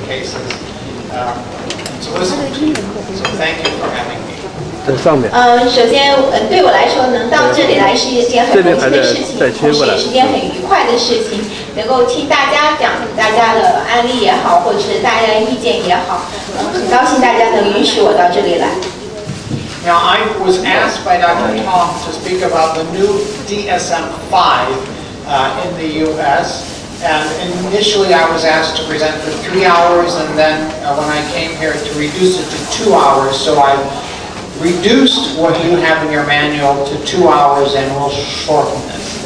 cases. So thank you for having me. 首先，对我来说，能到这里来是一件很开心的事情，同时也是件很愉快的事情。能够听大家讲大家的案例也好，或者是大家的意见也好，很高兴大家能允许我到这里来。Now, I was asked by Dr. Tong to speak about the new DSM-V in the U.S. And initially, I was asked to present for 3 hours, and then when I came here, to reduce it to 2 hours. So I reduced what you have in your manual to 2 hours, and we'll shorten this.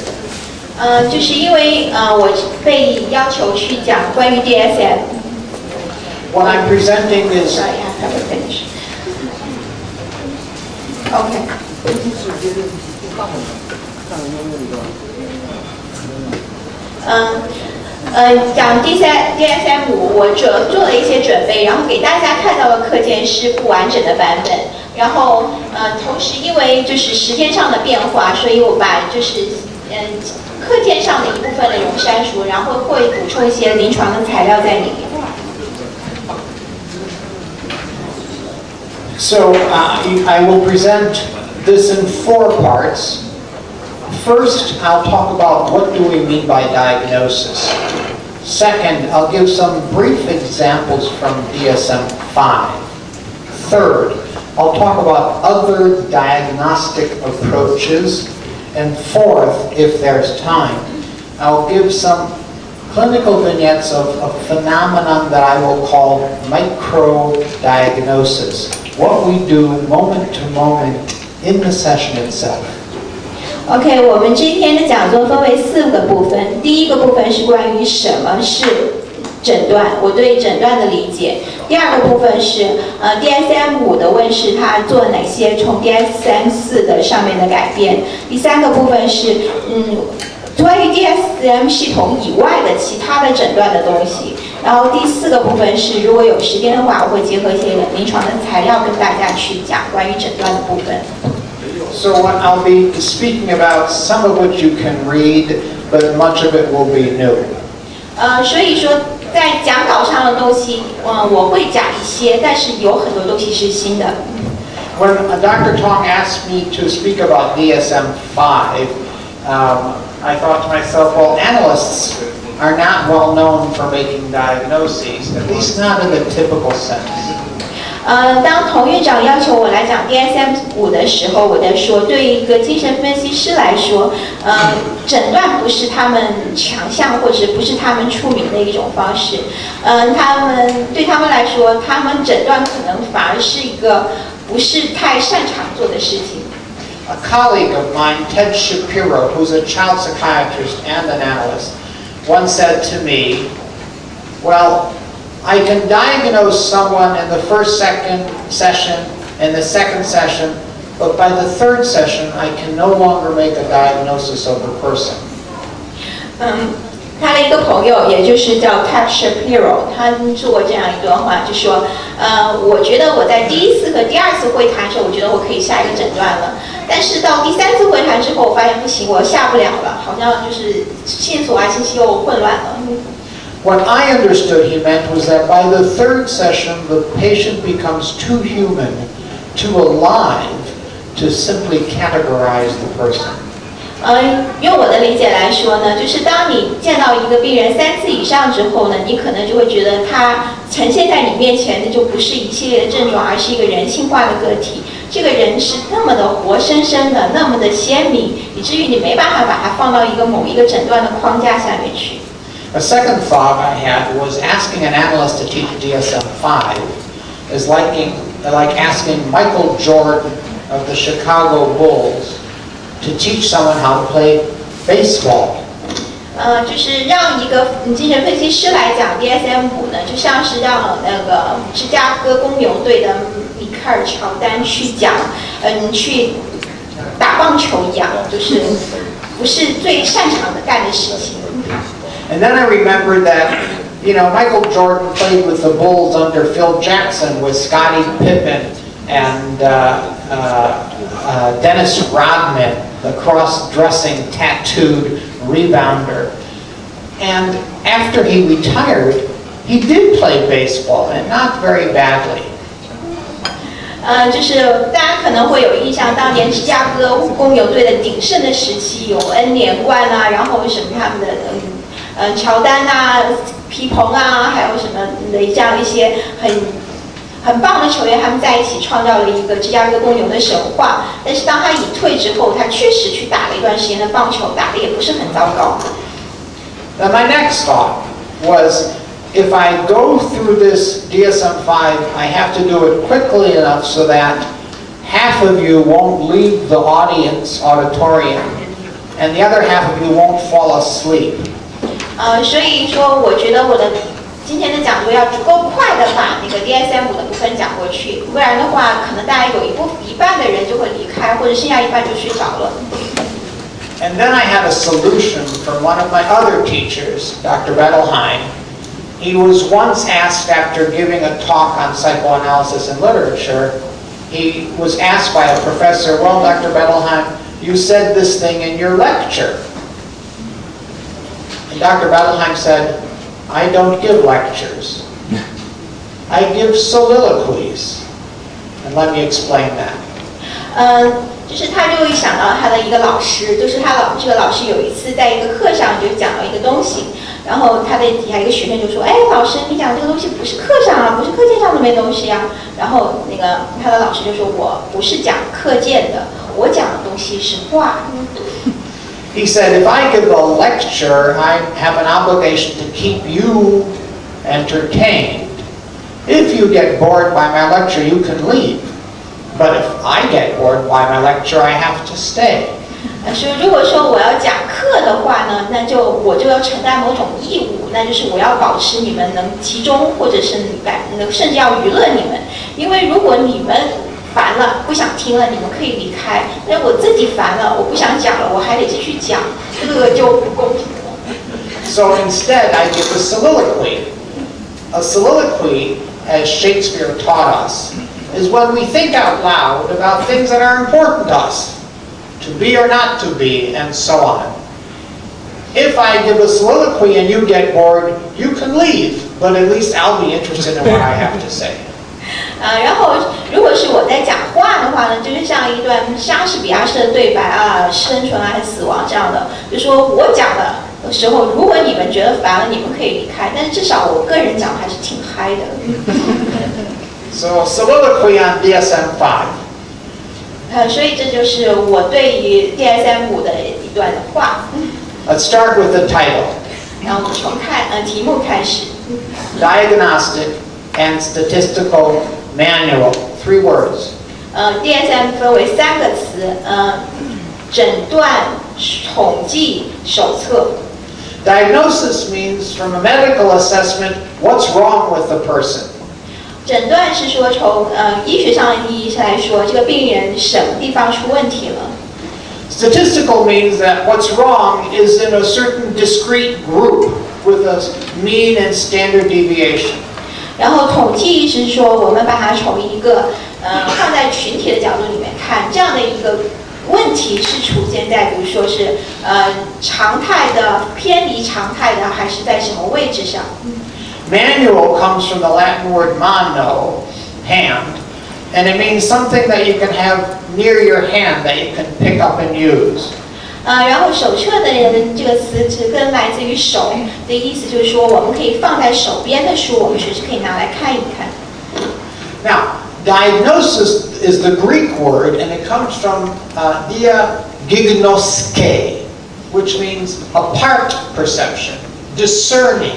就是因为我被要求去讲关于 DSM。What I'm presenting is. Sorry, I have to finish. Okay. 讲DSM-5，我做了一些准备，然后给大家看到的课件是不完整的版本。然后同时因为就是时间上的变化，所以我把就是课件上的一部分内容删除，然后会补充一些临床的材料在里面。So I will present this in 4 parts. First, I'll talk about what do we mean by diagnosis. Second, I'll give some brief examples from DSM-V. Third, I'll talk about other diagnostic approaches. And fourth, if there's time, I'll give some clinical vignettes of a phenomenon that I will call micro-diagnosis. What we do moment to moment in the session itself. OK， 我们今天的讲座分为4个部分。第一个部分是关于什么是诊断，我对诊断的理解。第二个部分是DSM-5的问世，它做了哪些从 DSM-4的上面的改变。第三个部分是关于 DSM 系统以外的其他的诊断的东西。然后第4个部分是，如果有时间的话，我会结合一些临床的材料跟大家去讲关于诊断的部分。So I'll be speaking about some of which you can read, but much of it will be new. 所以说在讲稿上的东西，我会讲一些，但是有很多东西是新的。When Dr. Tong asked me to speak about DSM-V, I thought to myself, well, analysts are not well known for making diagnoses, at least not in the typical sense. 当童院长要求我来讲 DSM-5的时候，我在说，对于一个精神分析师来说，诊断不是他们强项，或者不是他们出名的一种方式。对他们来说，他们诊断可能反而是一个不是太擅长做的事情。A colleague of mine, Ted Shapiro, who's a child psychiatrist and an analyst, once said to me, well, I can diagnose someone in the first, second session, in the second session, but by the third session, I can no longer make a diagnosis of the person. 他的一个朋友，也就是叫 Ted Shapiro， 他说过这样一段话，就说，我觉得我在第1次和第2次会谈的时候，我觉得我可以下一个诊断了，但是到第3次会谈之后，我发现不行，我下不了了，好像就是线索信息又混乱了。What I understood he meant was that by the third session, the patient becomes too human, too alive to simply categorize the person. 用我的理解来说呢，就是当你见到一个病人3次以上之后呢，你可能就会觉得他呈现在你面前的就不是一系列的症状，而是一个人性化的个体。这个人是那么的活生生的，那么的鲜明，以至于你没办法把它放到某一个诊断的框架下面去。A second thought I had was asking an analyst to teach DSM-V is like asking Michael Jordan of the Chicago Bulls to teach someone how to play baseball. 就是让一个精神分析师来讲 DSM-5呢，就像是让那个芝加哥公牛队的米克尔·乔丹去讲，去打棒球一样，就是不是最擅长的干的事情。And then I remembered that, Michael Jordan played with the Bulls under Phil Jackson with Scottie Pippen and Dennis Rodman, the cross-dressing, tattooed rebounder. And after he retired, he did play baseball, and not very badly. 就是大家可能会有印象，当年芝加哥公牛队的鼎盛的时期，有 N 连冠啊，然后什么他们的乔丹啊、皮蓬啊，还有什么的这样一些很棒的球员，他们在一起创造了一个芝加哥公牛的神话。但是当他隐退之后，他确实去打了一段时间的棒球，打得也不是很糟糕。Now my next thought was, if I go through this DSM-V, I have to do it quickly enough so that half of you won't leave the auditorium, and the other half of you won't fall asleep. 所以说，我觉得我的今天的讲座要足够快的把那个 DSM-V 的部分讲过去，不然的话，可能大概有一半的人就会离开，或者剩下一半就睡着了。And then I had a solution from one of my other teachers, Dr. Bettelheim. He was once asked after giving a talk on psychoanalysis and literature, he was asked by a professor, well, Dr. Bettelheim, you said this thing in your lecture. And Dr. Bettelheim said, I don't give lectures. I give soliloquies. And let me explain that. 就是他就会想到他的一个老师，就是这个老师有一次在一个课上就讲了一个东西，然后他的底下一个学生就说：“哎，老师，你讲这个东西不是课上啊，不是课件上的没东西啊。”然后那个他的老师就说：“我不是讲课件的，我讲的东西是话。” He said, if I give a lecture, I have an obligation to keep you entertained. If you get bored by my lecture, you can leave. But if I get bored by my lecture, I have to stay. 说如果说我要讲课的话呢，那我就要承担某种义务，那就是我要保持你们能集中，或者是甚至要娱乐你们。因为如果你们烦了，不想听了，你们可以离开。但我自己烦了，我不想讲了，我还得继续讲，这个就不公平了。So instead, I give a soliloquy. A soliloquy, as Shakespeare taught us, is when we think out loud about things that are important to us, to be or not to be, and so on. If I give a soliloquy and you get bored, you can leave, but at least I'll be interested in what I have to say. 然后如果是我在讲话的话呢，就是像一段莎士比亚式的对白啊，生存还是死亡这样的，就说我讲的时候，如果你们觉得烦了，你们可以离开，但是至少我个人讲还是挺嗨的。So soliloquy on DSM-V. 所以这就是我对于 DSM-V 的一段话。Let's start with the title. 然后我们从题目开始。Diagnostic and Statistical Manual. 3 words. DSM 分为3个词，诊断、统计、手册。Diagnosis means, from a medical assessment, what's wrong with the person. 诊断是说从医学上的意义上来说，这个病人什么地方出问题了。Statistical means that what's wrong is in a certain discrete group with a mean and standard deviation. 然后统计意思是说，我们把它从一个放在群体的角度里面看，这样的一个问题是出现在，比如说是常态的、偏离常态的，还是在什么位置上？ Manual comes from the Latin word mano, hand, and it means something that you can have near your hand that you can pick up and use. 然后手册的这个词根来自于手的意思，就是说我们可以放在手边的书，我们随时可以拿来看一看。Now, diagnosis is the Greek word, and it comes from diagnoske, which means apart perception, discerning,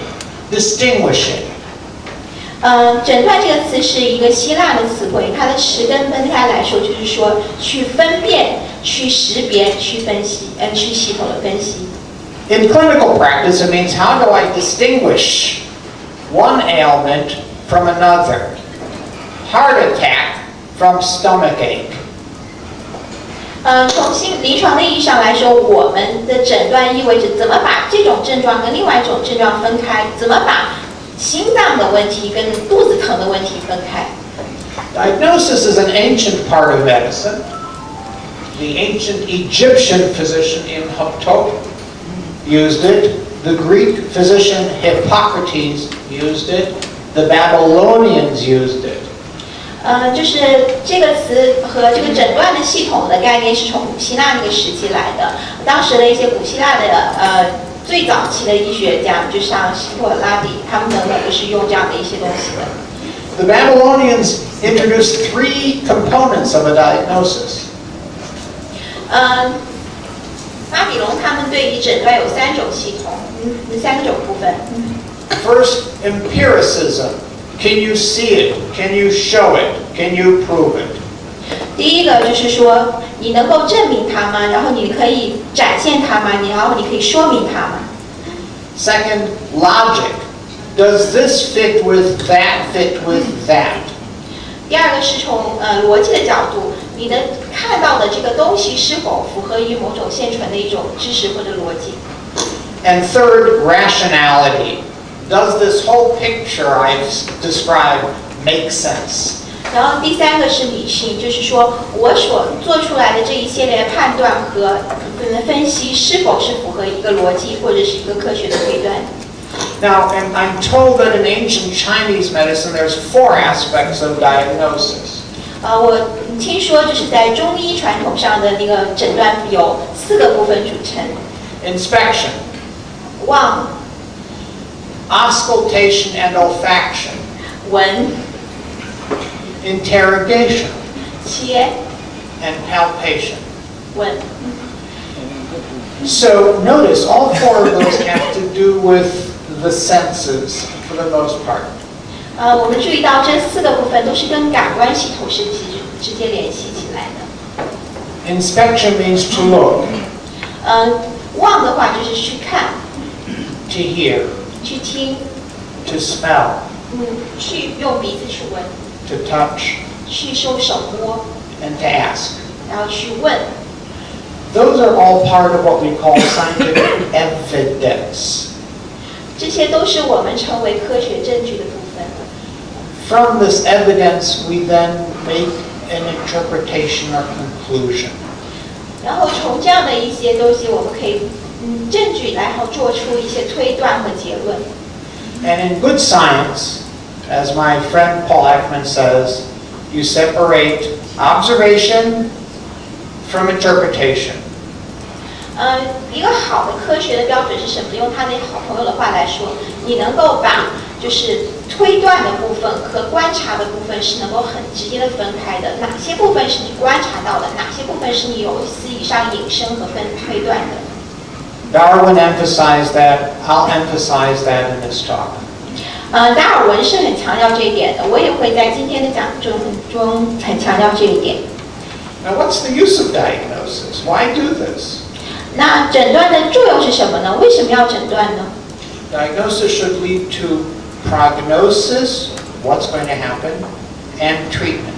distinguishing. 诊断这个词是一个希腊的词汇，它的词根分开来说，就是说去分辨、去识别、去分析，去系统的分析。In clinical practice, it means how do I distinguish one ailment from another? Heart attack from stomachache. 从临床的意义上来说，我们的诊断意味着怎么把这种症状跟另外一种症状分开，怎么把心脏的问题跟肚子疼的问题分开。Diagnosis is an ancient part of medicine. The ancient Egyptian physician Imhotep used it. The Greek physician Hippocrates used it. The Babylonians used it. 就是这个词和这个诊断的系统的概念是从古希腊那个时期来的。当时的一些古希腊的最早期的医学家，就像希波拉底，他们等等都是用这样的一些东西的。The Babylonians introduced 3 components of a diagnosis. 巴比龙他们对于诊断有3种系统，3种部分。First, empiricism. Can you see it? Can you show it? Can you prove it? 第一个就是说，你能够证明它吗？然后你可以展现它吗？然后你可以说明它吗？ Second, logic. Does this fit with that, fit with that? 第二个是从逻辑的角度，你能看到的这个东西是否符合于某种现存的一种知识或者逻辑？ And third, rationality. Does this whole picture I've described make sense? 然后第3个是理性，就是说我所做出来的这一系列判断和分析是否是符合一个逻辑或者是一个科学的推断。Now, and I'm told that in ancient Chinese medicine there's 4 aspects of diagnosis. 我听说就是在中医传统上的那个诊断有4个部分组成。Inspection, 望、auscultation and olfaction, 闻、interrogation, 切、and palpation. 闻。So notice all 4 of those have to do with the senses for the most part. 我们注意到这4个部分都是跟感官系统是直接联系起来的。Inspection means to look, 望的话就是去看、 to hear, 去听、to smell, 去用鼻子去闻、 to touch, 去用手摸， and to ask. 然后去问。Those are all part of what we call scientific evidence. 这些都是我们称为科学证据的部分。From this evidence, we then make an interpretation or conclusion. 然后从这样的一些东西，我们可以证据，然后做出一些推断和结论。And in good science, as my friend Paul Ekman says, you separate observation from interpretation. 一个好的科学的标准是什么？用他那好朋友的话来说，你能够把就是推断的部分和观察的部分是能够很直接的分开的。哪些部分是你观察到的？哪些部分是你有思以上引申和推断的？ Darwin emphasized that. I'll emphasize that in this talk. 达尔文是很强调这一点的，我也会在今天的讲中很强调这一点。Now, what's the use of diagnosis? Why do this? 那诊断的作用是什么呢？为什么要诊断呢？ Diagnosis should lead to prognosis, what's going to happen, and treatment.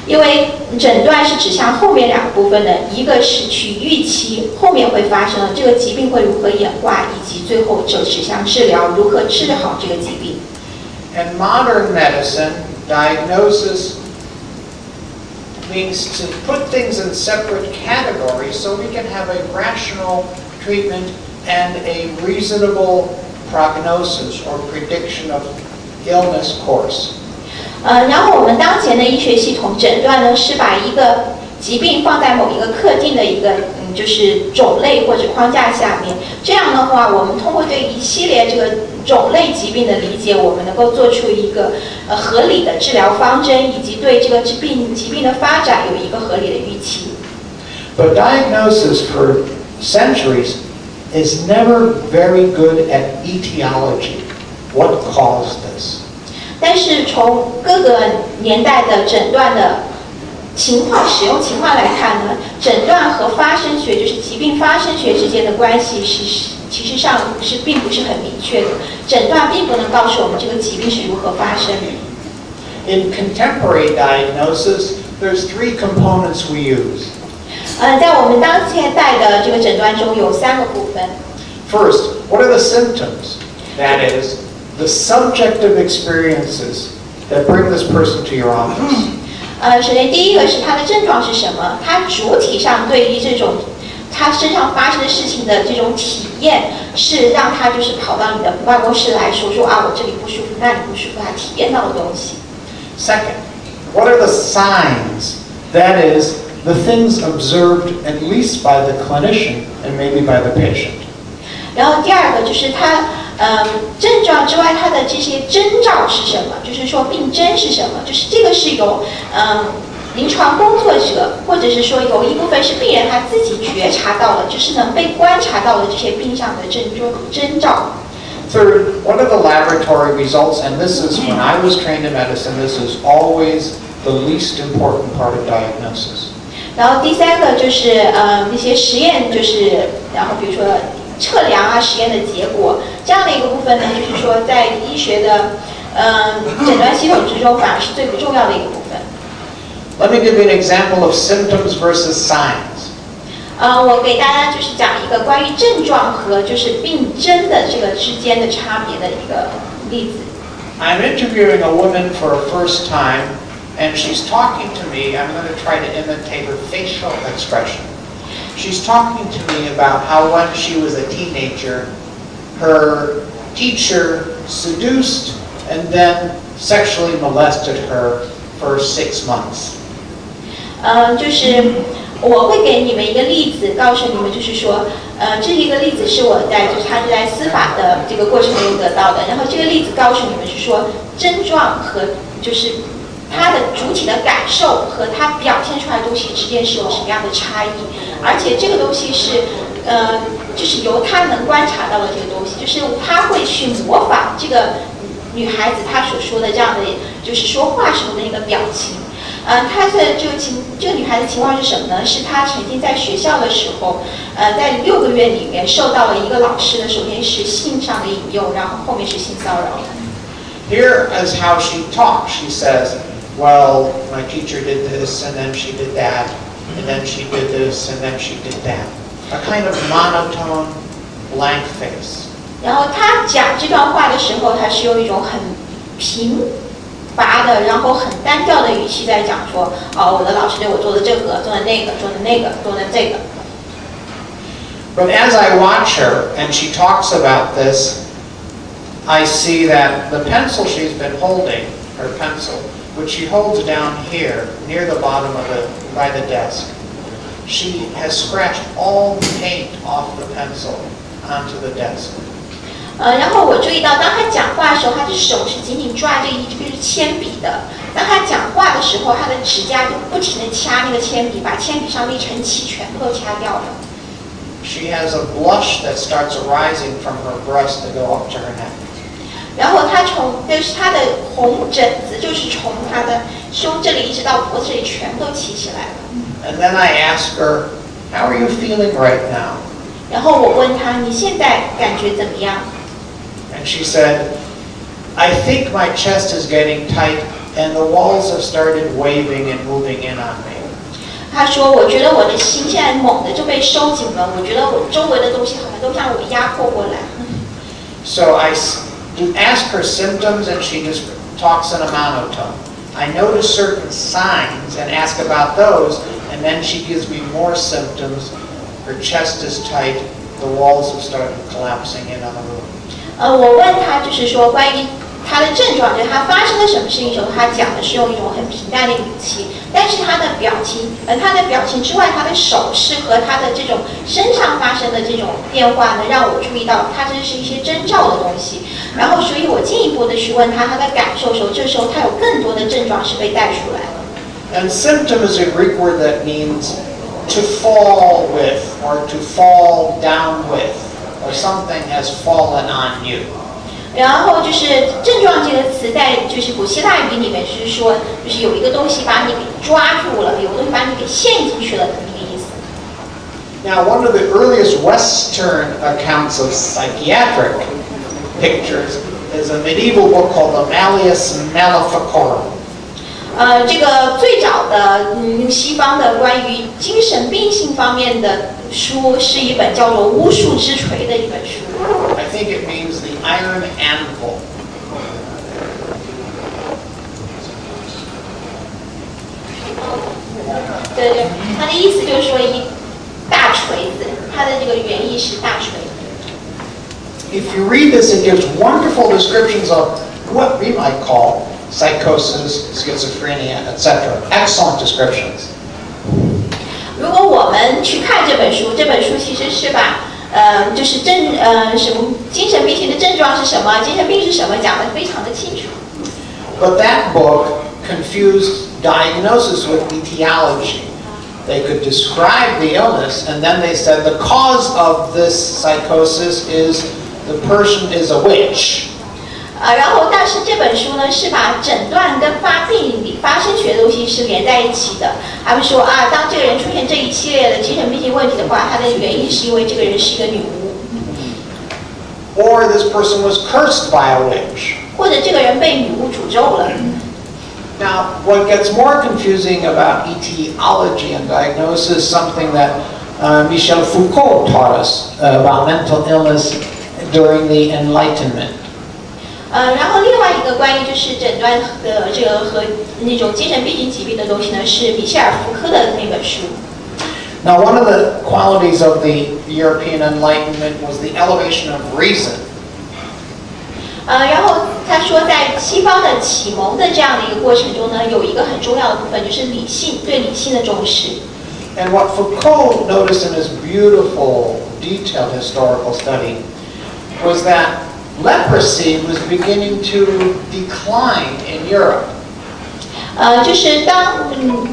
因为诊断是指向后面2个部分的，一个是去预期后面会发生的这个疾病会如何演化，以及最后就指向治疗，如何治好这个疾病。In modern medicine, diagnosis means to put things in separate categories so we can have a rational treatment and a reasonable prognosis or prediction of illness course. 然后我们当前的医学系统诊断呢，是把一个疾病放在某一个特定的一个就是种类或者框架下面。这样的话，我们通过对一系列这个种类疾病的理解，我们能够做出一个合理的治疗方针，以及对这个疾病的发展有一个合理的预期。But diagnosis for centuries is never very good at etiology. What caused this? 但是从各个年代的诊断的使用情况来看呢，诊断和发生学，就是疾病发生学之间的关系其实上并不是很明确的。诊断并不能告诉我们这个疾病是如何发生的。In contemporary diagnosis, there's 3 components we use. 在我们当现代的这个诊断中有3个部分。First, what are the symptoms? That is, the subjective experiences that bring this person to your office. 首先第一个是它的症状是什么？它主体上对于这种他身上发生的事情的这种体验，是让他就是跑到你的办公室来说啊，我这里不舒服，那里不舒服，他体验到的东西。Second, what are the signs? That is, the things observed at least by the clinician and maybe by the patient. 然后第二个就是他症状之外，他的这些征兆是什么？就是说病征是什么？就是这个是由临床工作者，或者是说有一部分是病人他自己觉察到的，就是能被观察到的这些病上的征兆。Third, what are the laboratory results? And this is, when I was trained in medicine, this is always the least important part of diagnosis. 然后第三个就是那些实验，就是然后比如说测量啊实验的结果这样的一个部分呢，就是说在医学的诊断系统之中，反而是最不重要的一个部分。Let me give you an example of symptoms versus signs. 我给大家就是讲一个关于症状和就是病征的这个之间的差别的一个例子。I'm interviewing a woman for a first time, and she's talking to me. I'm going to try to imitate her facial expression. She's talking to me about how when she was a teenager, her teacher seduced and then sexually molested her for 6 months. 就是我会给你们一个例子，告诉你们，就是说，这一个例子是我在他是在司法的这个过程中得到的。然后这个例子告诉你们是说，症状和就是他的主体的感受和他表现出来的东西之间是有什么样的差异，而且这个东西是，就是由他能观察到的这个东西，就是他会去模仿这个女孩子她所说的这样的，就是说话时候的那个表情。她的这个女孩子情况是什么呢？是她曾经在学校的时候，在6个月里面受到了一个老师的，首先是性上的引诱，然后后面是性骚扰。Here is how she talks. She says, well, my teacher did this, and then she did that, and then she did this, and then she did that. A kind of monotone, blank face. 然后她讲这段话的时候，她是用一种很平拔的，然后很单调的语气在讲说，我的老师对我做的这个，做的那个，做的那个，做的这个。But as I watch her and she talks about this, I see that the pencil she's been holding, her pencil, which she holds down here near the bottom of by the desk, she has scratched all the paint off the pencil onto the desk. 然后我注意到，当他讲话的时候，他的手是紧紧抓着一支铅笔的。当他讲话的时候，他的指甲就不停地掐那个铅笔，把铅笔上的一层漆全部都掐掉了。She has a blush that starts arising from her breast to go up to her neck. 然后就是他的红疹子，就是从他的胸这里一直到脖子这里全部都起起来了。And then I ask her, "How are you feeling right now?" 然后我问他，你现在感觉怎么样？ And she said, "I think my chest is getting tight, and the walls have started waving and moving in on me." 他说，我觉得我的心现在猛地就被收紧了，我觉得我周围的东西好像都向我压迫过来。So I ask her symptoms, and she just talks in a monotone. I notice certain signs and ask about those, and then she gives me more symptoms. Her chest is tight, the walls have started collapsing in on the room. 我问他就是说关于他的症状，就是他发生了什么事情的时候，他讲的是用一种很平淡的语气，但是他的表情之外，他的手势和他的这种身上发生的这种变化呢，让我注意到他这是一些征兆的东西。然后，所以我进一步的去问他的感受的时候，这时候他有更多的症状是被带出来的。And symptom is a Greek word that means to fall with, or to fall down with, or something has fallen on you. 然后就是症状这个词在就是古希腊语里面是说，就是有一个东西把你给抓住了，有个东西把你给陷进去了的那个意思。Now, one of the earliest Western accounts of psychiatric pictures is a medieval book called the Malleus Maleficarum. 这个最早的西方的关于精神病性方面的书是一本叫做《巫术之锤》的一本书。I think it means the iron anvil. 对，他的意思就是说一大锤子。它的这个原意是大锤。If you read this, it gives wonderful descriptions of what we might call psychosis, schizophrenia, etc. Excellent descriptions. 如果我们去看这本书其实是把就是什么精神病型的症状是什么，精神病是什么，讲得非常的清楚。But that book confused diagnosis with etiology. They could describe the illness, and then they said the cause of this psychosis is the person is a witch. 然后但是这本书呢是把诊断跟发生学的东西是连在一起的。他们说啊，当这个人出现这一系列的精神病型问题的话，它的原因是因为这个人是一个女巫。Or this person was cursed by a witch. 或者这个人被女巫诅咒了。Now, what gets more confusing about etiology and diagnosis, something that Michel Foucault taught us about mental illness during the Enlightenment. 然后另外一个关于就是诊断的这个和那种精神病型疾病的东西呢，是米歇尔·福柯的那本书。Now, one of the qualities of the European Enlightenment was the elevation of reason. 然后他说，在西方的启蒙的这样的一个过程中呢，有一个很重要的部分就是理性，对理性的重视。And what Foucault noticed in his beautiful, detailed historical study was that leprosy was beginning to decline in Europe. 就是当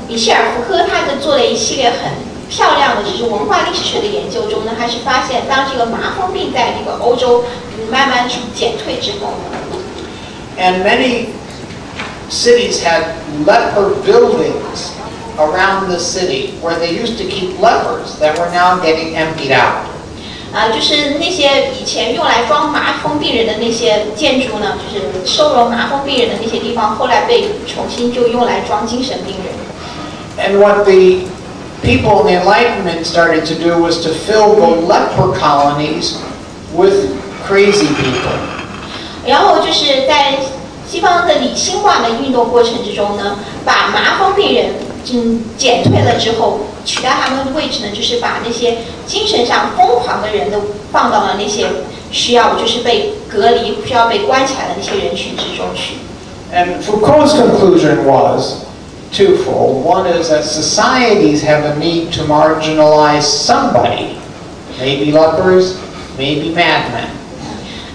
米歇尔·福柯他做了一系列很漂亮的就是文化历史学的研究中呢，他是发现当这个麻风病在这个欧洲慢慢减退之后呢 And many cities had leper buildings around the city where they used to keep lepers that were now getting emptied out. 就是那些以前用来装麻风病人的那些建筑呢，就是收容麻风病人的那些地方，后来被重新就用来装精神病人。And what the people in the Enlightenment started to do was to fill the leper colonies with crazy people. 然后就是在西方的理性化的运动过程之中呢，把麻风病人减退了之后，取代他们的位置呢，就是把那些精神上疯狂的人都放到了那些需要就是被隔离、需要被关起来的那些人群之中去。And Foucault's conclusion was twofold. One is that societies have a need to marginalize somebody, maybe lepers, maybe madmen.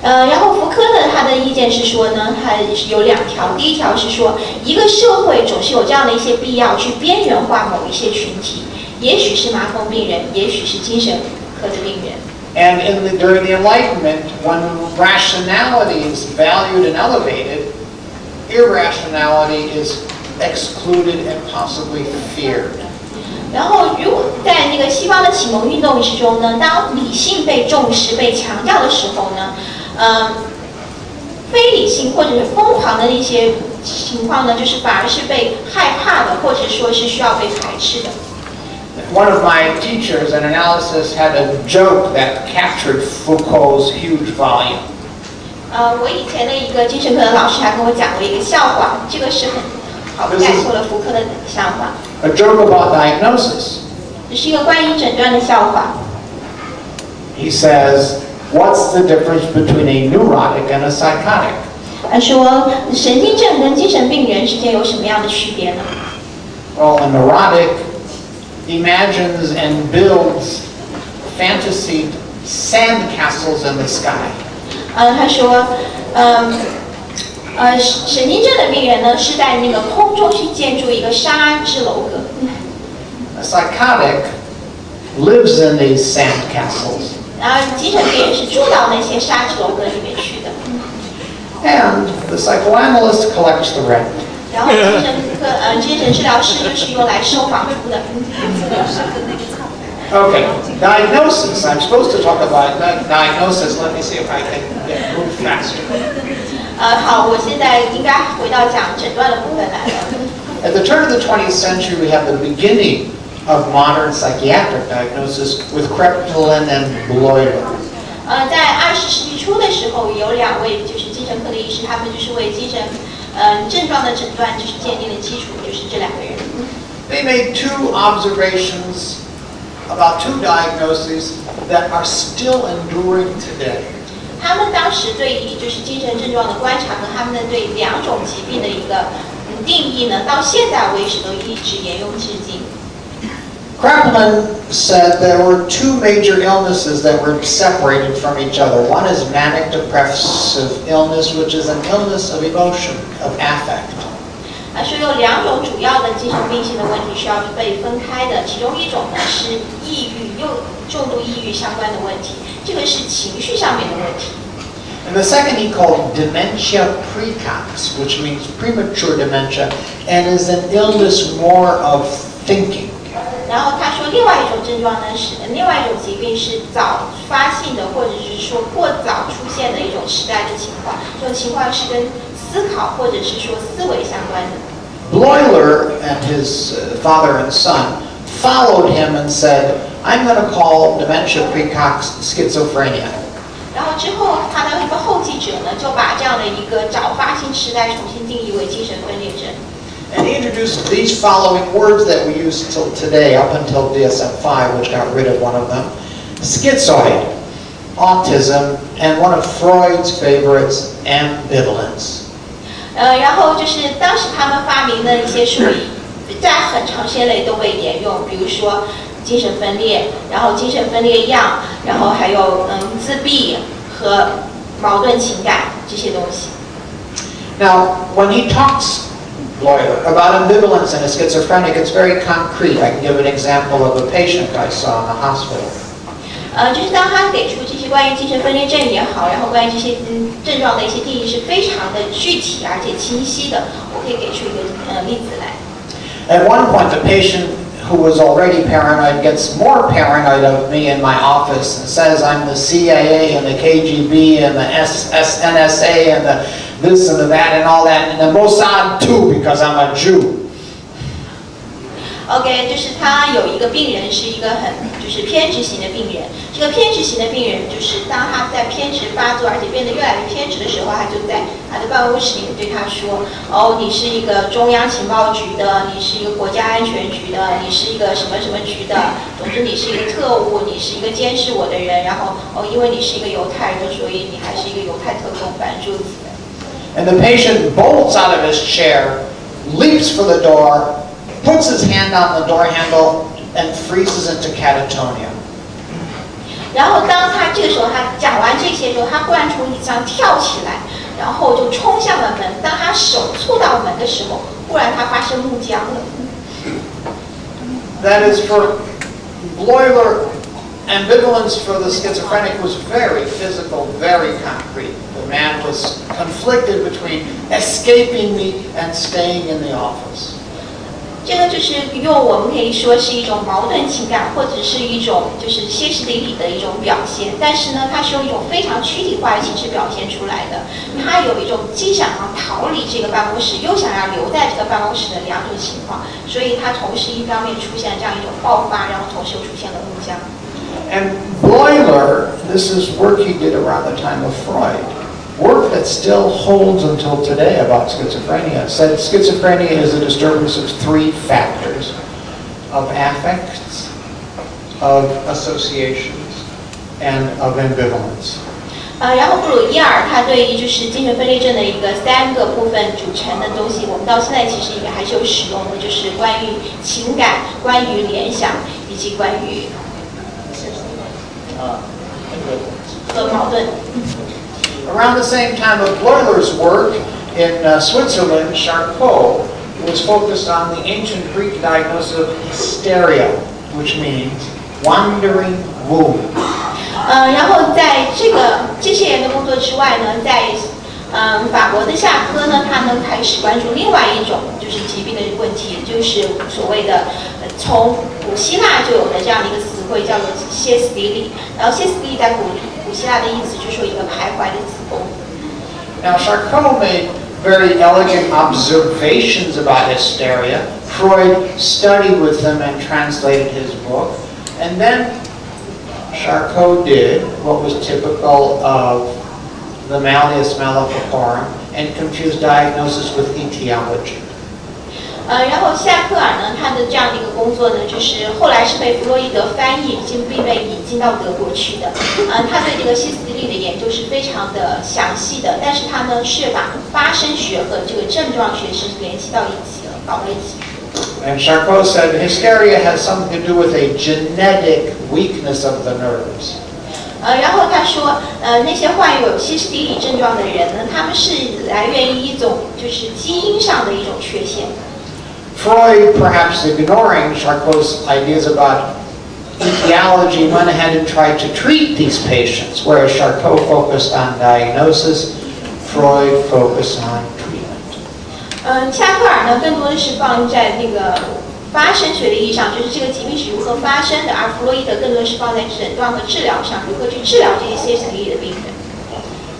然后福柯呢，他的意见是说呢，他有两条。第一条是说，一个社会总是有这样的一些必要去边缘化某一些群体，也许是麻风病人，也许是精神科的病人。And during the Enlightenment, when rationality is valued and elevated, irrationality is excluded and possibly feared. 然后，如果在那个西方的启蒙运动之中呢，当理性被重视、被强调的时候呢，非理性或者是疯狂的那些情况呢，就是反而是被害怕的，或者说是需要被排斥的。One of my teachers in analysis had a joke that captured Foucault's huge volume. 我以前的一个精神科的老师还跟我讲过一个笑话，这个是很好的概括了福柯的想法。A joke about diagnosis. 这是一个关于诊断的笑话。He says, "What's the difference between a neurotic and a psychotic?" 他说，神经症跟精神病人之间有什么样的区别呢？ Well, a neurotic imagines and builds fantasy sandcastles in the sky. 他说，神经症的病人呢是在那个空中去建筑一个沙之楼阁。A psychotic lives in these sandcastles. 然后精神病人是住到那些沙之楼阁里面去的。And the psychoanalyst collects the rent. 然后精神治疗师就是用来收房租的。Okay, diagnosis. I'm supposed to talk about diagnosis. Let me see if I can move faster. 好，我现在应该回到讲诊断的部分来了。At the turn of the 20th century, we have the beginning of modern psychiatric diagnosis with Kraepelin and Bloyer. 在20世纪初的时候，有两位就是精神科的医师，他们就是为精神症状的诊断就是建立了基础，就是这两个人。They made two observations about two diagnoses that are still enduring today. 他们当时对于就是精神症状的观察和他们对两种疾病的一个定义呢，到现在为止都一直沿用至今。Kraepelin said there were two major illnesses that were separated from each other. One is manic depressive illness, which is an illness of emotion, of affect. 他说有两种主要的精神病性的问题需要被分开的，其中一种呢是抑郁，又重度抑郁相关的问题，这个是情绪上面的问题。And the second he called dementia precox, which means premature dementia, and is an illness more of thinking. 然后他说，另外一种症状呢是另外一种疾病是早发性的，或者是说过早出现的一种痴呆的情况。这种情况是跟思考或者是说思维相关的。Bloiler and his father and son followed him and said, "I'm going to call dementia precox schizophrenia." 然后之后，他的一个后继者呢，就把这样的一个早发性痴呆重新定义为精神分裂症。And he introduced these following words that we use till today, up until DSM-V, which got rid of one of them. Schizoid, autism, and one of Freud's favorites, ambivalence. 然后就是当时他们发明的一些术语，在很长些类都被沿用，比如说精神分裂，然后精神分裂样，然后还有自闭和矛盾情感这些东西。Now, when he talks Bloiler about ambivalence and a schizophrenic, it's very concrete. I can give an example of a patient I saw in the hospital. 就是当他给出这些关于精神分裂症也好，然后关于这些症状的一些定义是非常的具体而且清晰的。我可以给出一个例子来。At one point, the patient who was already paranoid gets more paranoid of me in my office and says I'm the CIA and the KGB and the NSA and the this and the that and all that, and the Mossad too, because I'm a Jew. OK， 就是他有一个病人是一个就是偏执型的病人。这个偏执型的病人就是当他在偏执发作，而且变得越来越偏执的时候，他就在他的办公室里面对他说：“哦，你是一个中央情报局的，你是一个国家安全局的，你是一个什么什么局的。总之，你是一个特务，你是一个监视我的人。然后因为你是一个犹太人，所以你还是一个犹太特工，反正诸如此类。” And the patient bolts out of his chair, leaps for the door, puts his hand on the door handle, and freezes into catatonia. 然后当他这个时候，他讲完这些之后，他忽然从椅子上跳起来，然后就冲向了门。当他手触到门的时候，忽然他发生怒僵了。That is for Bloiler. Ambivalence for the schizophrenic was very physical, very concrete. The man was conflicted between escaping me and staying in the office. 这个就是我们可以说是一种矛盾情感，或者是一种就是歇斯底里的一种表现。但是呢，它是用一种非常躯体化的形式表现出来的。他有一种既想要逃离这个办公室，又想要留在这个办公室的两种情况。所以他同时一方面出现这样一种爆发，然后同时又出现了怒僵。And Bloiler, this is work he did around the time of Freud, work that still holds until today about schizophrenia, said schizophrenia is a disturbance of three factors: of affects, of associations, and of ambivalence. 然后布鲁伊尔他对于就是精神分裂症的一个3个部分组成的东西，我们到现在其实也还是有使用的，就是关于情感、关于联想以及关于和矛盾。Around the same time of Bloiler's work in Switzerland, Charcot was focused on the ancient Greek diagnosis of hysteria, which means wandering womb. 然后在这些人的工作之外呢，在法国的夏科呢，他们开始关注另外一种就是疾病的问题，就是所谓的从古希腊就有的这样的一个词汇叫做歇斯底里。然后歇斯底里在古希腊的意思就是说一个徘徊的子宫。Now Charcot made very elegant observations about hysteria. Freud studied with him and translated his book. And then Charcot did what was typical of the Malleus Maleficarum and confused diagnosis with etiology. 然后夏克尔呢，他的这样的一个工作呢，就是后来是被弗洛伊德翻译，并被引进到德国去的。他对这个歇斯底里的研究是非常的详细的，但是他呢是把发生学和这个症状学是联系到一起了，搞到一起。And Charcot said hysteria has something to do with a genetic weakness of the nerves. 然后他说，那些患有歇斯底里症状的人呢，他们是来源于一种就是基因上的一种缺陷。Freud, perhaps ignoring Charcot's ideas about etiology, went ahead and tried to treat these patients, whereas Charcot focused on diagnosis, Freud focused on treatment. 夏克尔呢，更多的是放在那个发生学的意义上，就是这个疾病是如何发生的，而弗洛伊德更多是放在诊断和治疗上，如何去治疗这些歇斯底里的病人。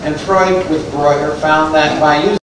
And Freud with Breuer found that by using